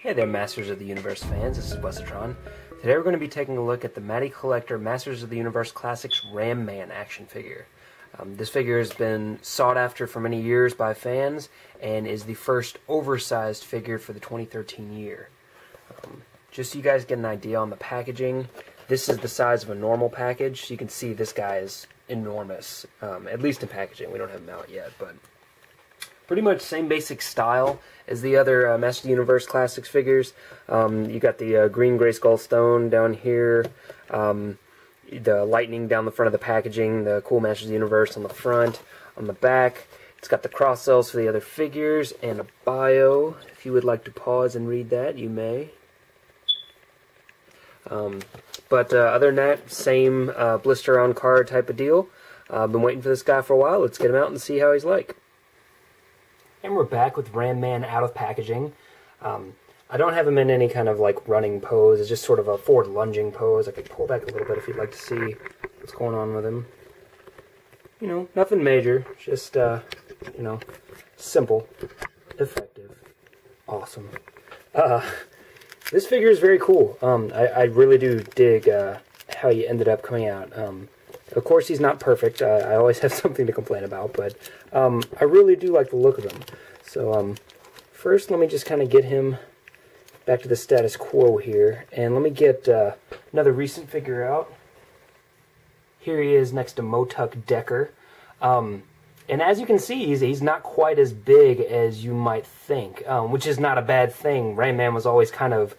Hey there, Masters of the Universe fans, this is Wesatron. Today we're going to be taking a look at the Matty Collector Masters of the Universe Classics Ram Man action figure. This figure has been sought after for many years by fans and is the first oversized figure for the 2013 year. Just so you guys get an idea on the packaging, this is the size of a normal package. So you can see this guy is enormous, at least in packaging. We don't have him out yet, but pretty much same basic style as the other Masters of the Universe Classics figures. You got the green Grayskull Stone down here, the lightning down the front of the packaging, the cool Masters of the Universe on the front. On the back, it's got the cross cells for the other figures and a bio. If you would like to pause and read that, you may. But other than that, same blister on card type of deal. I've been waiting for this guy for a while. Let's get him out and see how he's like. And we're back with Ram Man out of packaging. I don't have him in any kind of like running pose. It's just sort of a forward lunging pose. I could pull back a little bit if you'd like to see what's going on with him. You know, nothing major. Just, you know, simple, effective, awesome. This figure is very cool. I really do dig how he ended up coming out. Of course, he's not perfect. I always have something to complain about, but I really do like the look of him. So first, let me just kind of get him back to the status quo here, and let me get another recent figure out. Here he is next to MOTUC Decker. And as you can see, he's not quite as big as you might think, which is not a bad thing. Ram Man was always kind of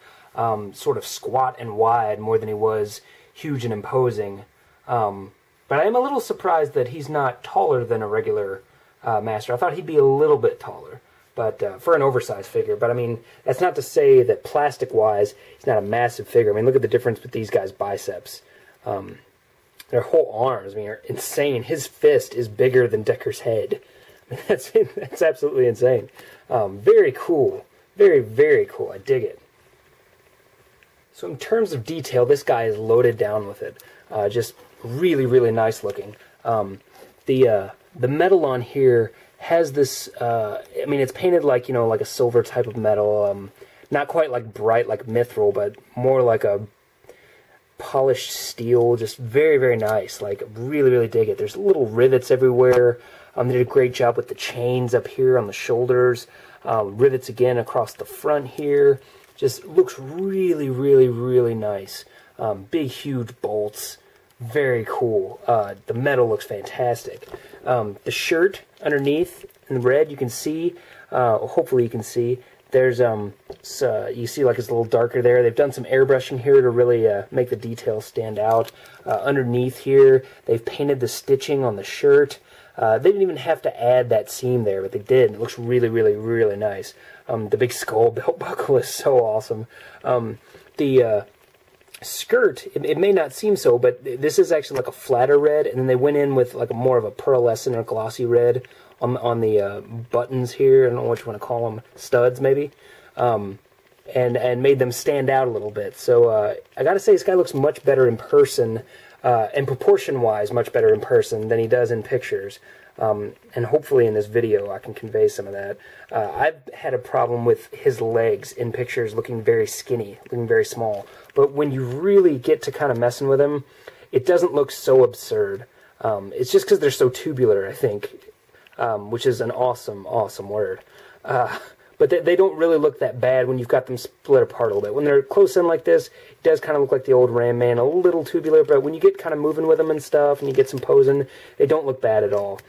sort of squat and wide more than he was huge and imposing. But I am a little surprised that he's not taller than a regular Master. I thought he'd be a little bit taller, but for an oversized figure. But I mean, that's not to say that plastic-wise, he's not a massive figure. I mean, look at the difference with these guys' biceps. Their whole arms, I mean, are insane. His fist is bigger than Decker's head. I mean, that's absolutely insane. Very cool. Very, very cool. I dig it. So in terms of detail, this guy is loaded down with it. Just really, really nice looking. The metal on here has this, I mean, it's painted like, you know, like a silver type of metal. Not quite like bright like mithril, but more like a polished steel. Just very, very nice. Like, really, really dig it. There's little rivets everywhere. They did a great job with the chains up here on the shoulders. Rivets again across the front here. Just looks really, really, really nice. Big, huge bolts. Very cool. The metal looks fantastic. The shirt underneath in red, you can see, hopefully you can see, there's, you see like it's a little darker there. They've done some airbrushing here to really make the details stand out. Underneath here, they've painted the stitching on the shirt. They didn't even have to add that seam there, but they did, and it looks really, really, really nice. The big skull belt buckle is so awesome. The skirt, it may not seem so, but this is actually like a flatter red, and then they went in with like a more of a pearlescent or glossy red on the buttons here. I don't know what you want to call them, studs maybe, and made them stand out a little bit. So I gotta say, this guy looks much better in person, and proportion-wise much better in person than he does in pictures. And hopefully in this video I can convey some of that. I've had a problem with his legs in pictures looking very skinny, looking very small. But when you really get to kind of messing with him, it doesn't look so absurd. It's just because they're so tubular, I think, which is an awesome, awesome word. But they don't really look that bad when you've got them split apart a little bit. When they're close in like this, it does kind of look like the old Ram Man, a little tubular, but when you get kind of moving with them and stuff, and you get some posing, they don't look bad at all.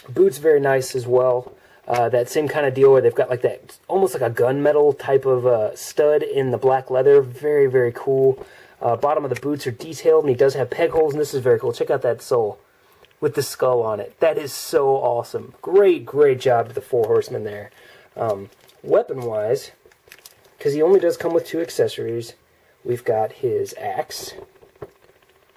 Boots very nice as well. That same kind of deal where they've got like that, almost like a gunmetal type of stud in the black leather. Very, very cool. Bottom of the boots are detailed, and he does have peg holes, and this is very cool. Check out that sole with the skull on it. That is so awesome. Great, great job to the Four Horsemen there. Weapon-wise, because he only does come with 2 accessories, we've got his axe,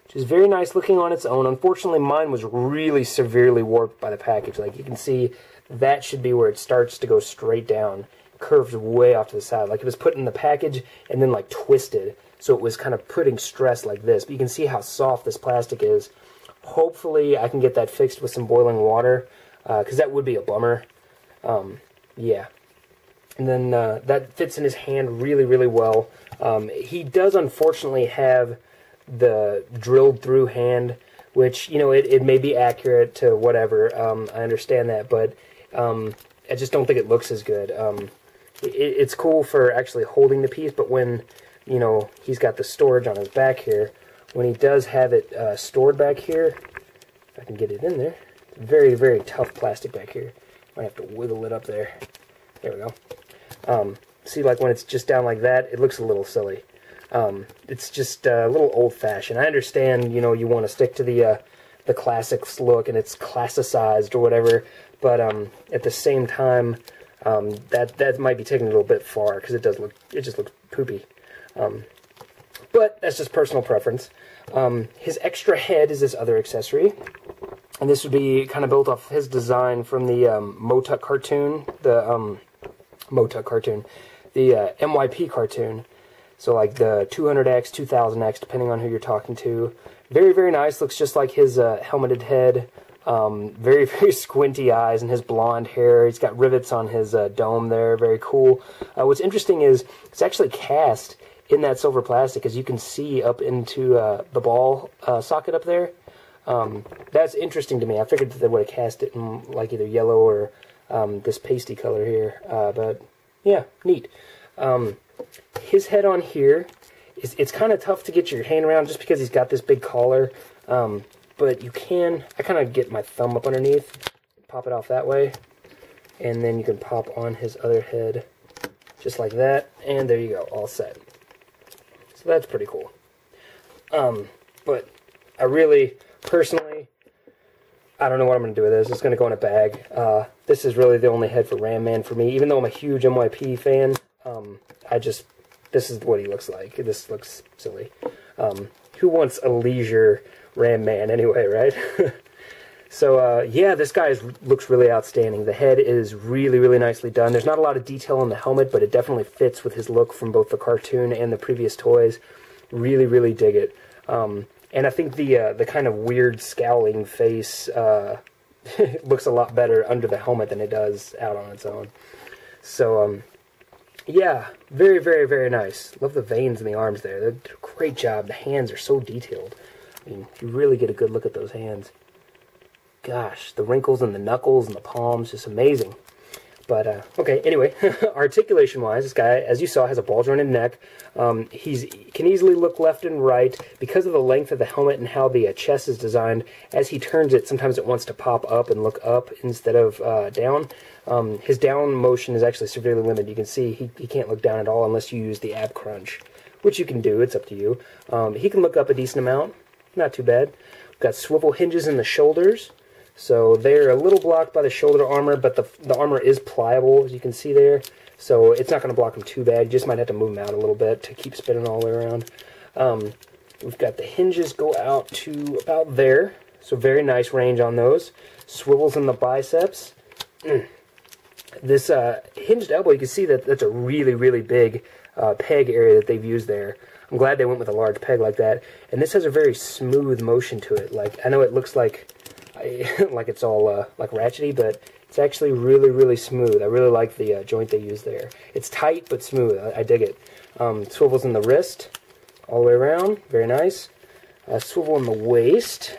which is very nice looking on its own. Unfortunately, mine was really severely warped by the package. Like, you can see, that should be where it starts to go straight down, curved way off to the side. Like, it was put in the package and then, like, twisted, so it was kind of putting stress like this. But you can see how soft this plastic is. Hopefully, I can get that fixed with some boiling water, because that would be a bummer. Yeah. And then that fits in his hand really, really well. He does unfortunately have the drilled through hand, which, you know, it may be accurate to whatever. I understand that, but I just don't think it looks as good. It's cool for actually holding the piece, but when, you know, he's got the storage on his back here, when he does have it stored back here, if I can get it in there, it's very, very tough plastic back here. Might have to wiggle it up there. There we go. See, like when it's just down like that, it looks a little silly. It's just a little old-fashioned. I understand, you know, you want to stick to the classics look and it's classicized or whatever, but at the same time, that might be taken a little bit far because it just looks poopy. But that's just personal preference. His extra head is this other accessory, and this would be kind of built off his design from the MOTUC cartoon, the MYP cartoon. So like the 200X, 2000X, depending on who you're talking to. Very, very nice. Looks just like his helmeted head. Very, very squinty eyes and his blonde hair. He's got rivets on his dome there. Very cool. What's interesting is it's actually cast in that silver plastic, as you can see up into the ball socket up there. That's interesting to me. I figured that they would have cast it in like either yellow or this pasty color here. But yeah, neat. His head on here, it's kind of tough to get your hand around just because he's got this big collar. But you can, I kind of get my thumb up underneath, pop it off that way, and then you can pop on his other head just like that, and there you go, all set. So that's pretty cool. But I really, personally, I don't know what I'm going to do with this. It's going to go in a bag. This is really the only head for Ram Man for me. Even though I'm a huge MYP fan, this is what he looks like. This looks silly. Who wants a leisure Ram Man anyway, right? So, yeah, this guy looks really outstanding. The head is really, really nicely done. There's not a lot of detail on the helmet, but it definitely fits with his look from both the cartoon and the previous toys. Really, really dig it. And I think the kind of weird scowling face looks a lot better under the helmet than it does out on its own. So, yeah, very, very, very nice. Love the veins in the arms there. They did a great job. The hands are so detailed. I mean, you really get a good look at those hands. Gosh, the wrinkles in the knuckles and the palms, just amazing. But, okay, anyway, articulation-wise, this guy, as you saw, has a ball-jointed neck. He can easily look left and right. Because of the length of the helmet and how the chest is designed, as he turns it, sometimes it wants to pop up and look up instead of down. His down motion is actually severely limited. You can see he can't look down at all unless you use the ab crunch, which you can do. It's up to you. He can look up a decent amount. Not too bad. We've got swivel hinges in the shoulders. So they're a little blocked by the shoulder armor, but the armor is pliable, as you can see there. So it's not going to block them too bad. You just might have to move them out a little bit to keep spinning all the way around. We've got the hinges go out to about there. So very nice range on those. Swivels in the biceps. This hinged elbow, you can see that that's a really, really big peg area that they've used there. I'm glad they went with a large peg like that. And this has a very smooth motion to it. Like, I know it looks like it's all like ratchety, but it's actually really, really smooth. I really like the joint they use there. It's tight but smooth. I dig it. Swivels in the wrist all the way around. Very nice. Swivel in the waist,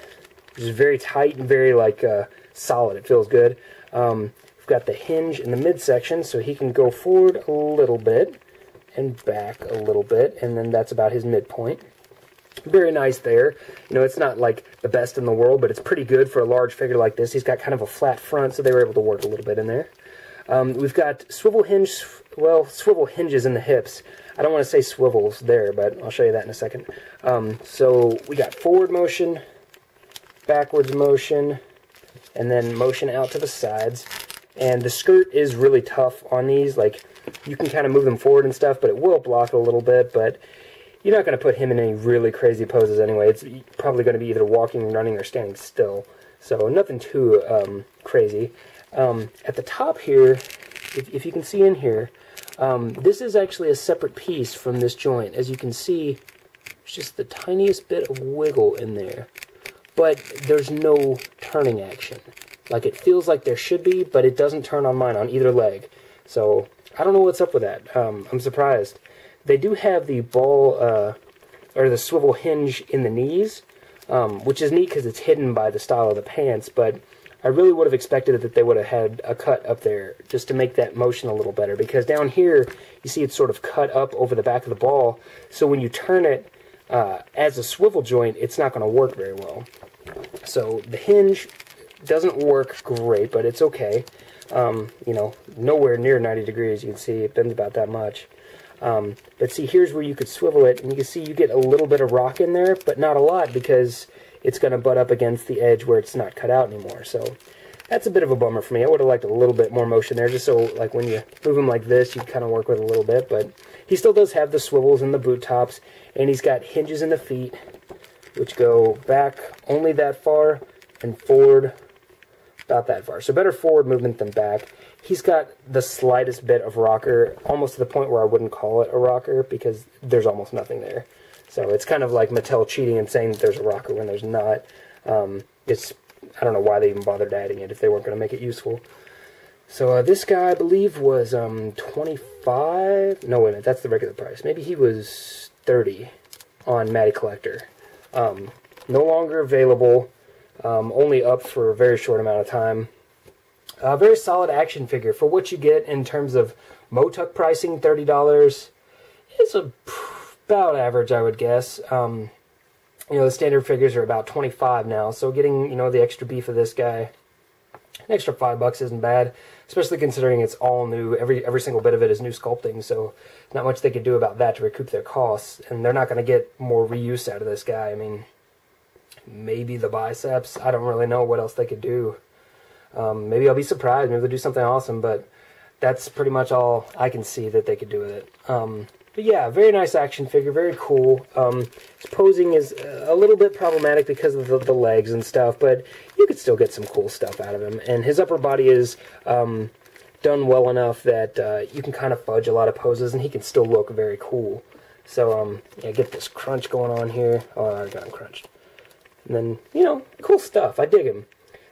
which is very tight and very like solid. It feels good. We've got the hinge in the midsection, so he can go forward a little bit and back a little bit, and then that's about his midpoint. Very nice there. You know, it's not like the best in the world, but it's pretty good for a large figure like this. He's got kind of a flat front, so they were able to work a little bit in there. We've got swivel hinges in the hips. I don't want to say swivels there, but I'll show you that in a second. So we got forward motion, backwards motion, and then motion out to the sides. And the skirt is really tough on these. Like, you can kind of move them forward and stuff, but it will block it a little bit, but you're not going to put him in any really crazy poses anyway. It's probably going to be either walking, running, or standing still. So nothing too crazy. At the top here, if you can see in here, this is actually a separate piece from this joint. As you can see, there's just the tiniest bit of wiggle in there. But there's no turning action. Like, it feels like there should be, but it doesn't turn on mine on either leg. So I don't know what's up with that. I'm surprised. They do have the ball, or the swivel hinge in the knees, which is neat because it's hidden by the style of the pants, but I really would have expected that they would have had a cut up there just to make that motion a little better, because down here, you see it's sort of cut up over the back of the ball, so when you turn it as a swivel joint, it's not going to work very well. So the hinge doesn't work great, but it's okay. You know, nowhere near 90 degrees, you can see it bends about that much. But see, here's where you could swivel it, and you can see you get a little bit of rock in there, but not a lot, because it's going to butt up against the edge where it's not cut out anymore. So that's a bit of a bummer for me. I would have liked a little bit more motion there, just so like when you move him like this, you kind of work with a little bit. But he still does have the swivels and the boot tops, and he's got hinges in the feet, which go back only that far and forward about that far. So better forward movement than back. He's got the slightest bit of rocker, almost to the point where I wouldn't call it a rocker, because there's almost nothing there. So it's kind of like Mattel cheating and saying that there's a rocker when there's not. I don't know why they even bothered adding it if they weren't going to make it useful. So this guy, I believe, was 25. No, wait a minute, that's the regular price. Maybe he was 30 on Matty Collector. No longer available. Only up for a very short amount of time. A very solid action figure for what you get in terms of MOTUC pricing. $30 is about average, I would guess. You know, the standard figures are about 25 now, so getting, you know, the extra beef of this guy, an extra $5 isn't bad, especially considering it's all new. Every single bit of it is new sculpting, so not much they could do about that to recoup their costs, and they're not going to get more reuse out of this guy. I mean, maybe the biceps. I don't really know what else they could do. Maybe I'll be surprised. Maybe they'll do something awesome, but that's pretty much all I can see that they could do with it. But yeah, very nice action figure, very cool. His posing is a little bit problematic because of the legs and stuff, but you could still get some cool stuff out of him. And his upper body is done well enough that you can kind of fudge a lot of poses, and he can still look very cool. So, yeah, get this crunch going on here. Oh, I already got him crunched. And then, you know, cool stuff. I dig him.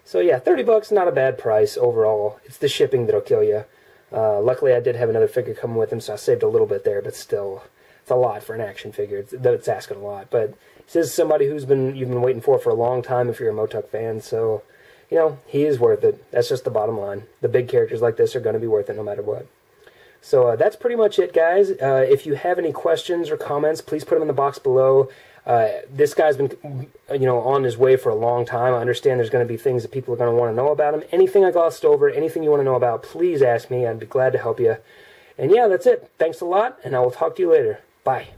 So yeah, $30, not a bad price overall. It's the shipping that'll kill you. Luckily, I did have another figure coming with him, so I saved a little bit there, but still, it's a lot for an action figure. It's asking a lot, but this is somebody you've been waiting for a long time if you're a MOTUC fan, so, you know, he is worth it. That's just the bottom line. The big characters like this are going to be worth it no matter what. So that's pretty much it, guys. If you have any questions or comments, please put them in the box below. This guy's been, you know, on his way for a long time. I understand there's going to be things that people are going to want to know about him. Anything I glossed over, anything you want to know about, please ask me. I'd be glad to help you. And yeah, that's it. Thanks a lot, and I will talk to you later. Bye.